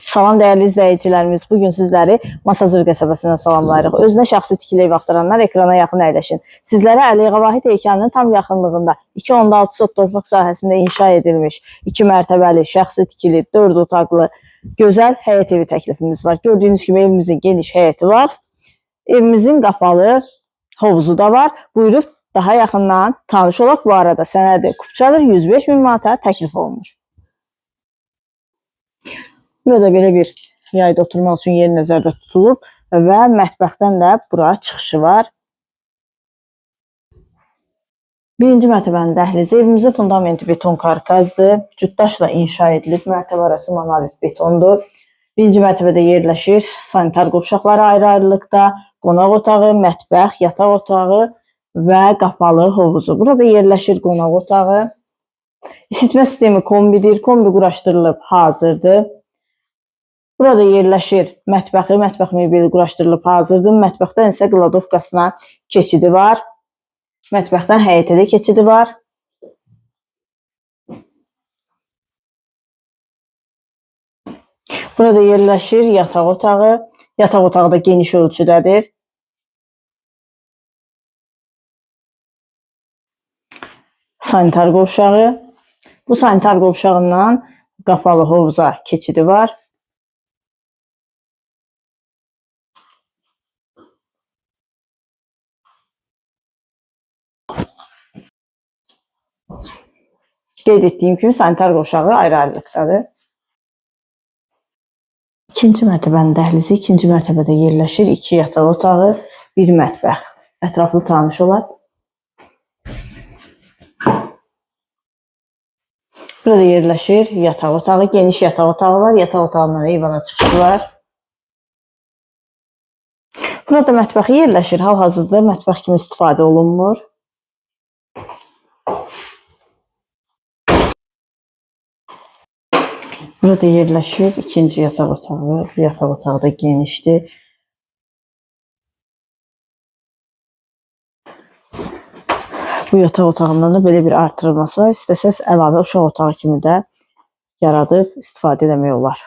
Salam dəyərli izləyicilərimiz, bugün sizləri Masazır qəsəbəsindən salamlayırıq. Özünə şəxsi tikili ev axtaranlar ekrana yaxın əyləşin. Sizlərə Əliyeğə Vahid heykanının tam yaxınlığında 2.6 sot torpaq sahəsində inşa edilmiş 2 mərtəbəli, şəxsi tikili, 4 otaqlı, gözəl həyət evi təklifimiz var. Gördüyünüz kimi evimizin geniş həyəti var. Evimizin qapalı hovuzu da var. Buyurub daha yaxından tanış olaq. Bu arada sənədi kupçadır, 105.000 manata təklif olunur. Burada belə bir yayda oturmaq üçün yer nəzərdə tutulub və mətbəxdən də bura çıxışı var. Birinci mərtəbənin dəhlizi, evimizin fundamenti beton karkazdır. Cütdaşla inşa edilib, mərtəbə arası monolit betondur. Birinci mərtəbədə yerləşir sanitar qovşaqları ayrı-ayrılıqda, qonaq otağı, mətbəx, yataq otağı və qapalı hovuzu. Burada yerləşir qonaq otağı. İsitmə sistemi kombidir, kombi quraşdırılıb hazırdır. Burada yerləşir mətbəxi, mətbəx mebeli quraşdırılıb hazırdır. Mətbəxdən isə qladovkasına keçidi var. Mətbəxdən həyətə də keçidi var. Burada yerləşir yataq otağı. Yataq otağı da geniş ölçüdədir. Sanitar qovşağı. Bu sanitar qovşağından qapalı hovuza keçidi var. Qeyd etdiyim kimi sanitar qovşağı ayrı-ayrılıqdadır. İkinci mərtəbənin dəhlizi, ikinci mərtəbədə yerləşir 2 yataq otağı, 1 mətbəx. Ətraflı tanış olaq. Burada yerləşir yataq otağı, geniş yataq otağı var. Yataq otağından eyvana çıxışı var. Burada mətbəxi yerləşir. Hal-hazırda mətbəx kimi istifadə olunmur. Burada yerləşir ikinci yataq otağı. Yataq otağı da genişdir. Bu yataq otağından da belə bir artırılması var. İstəsəz əlavə uşaq otağı kimi də yaradıb istifadə etmək olar.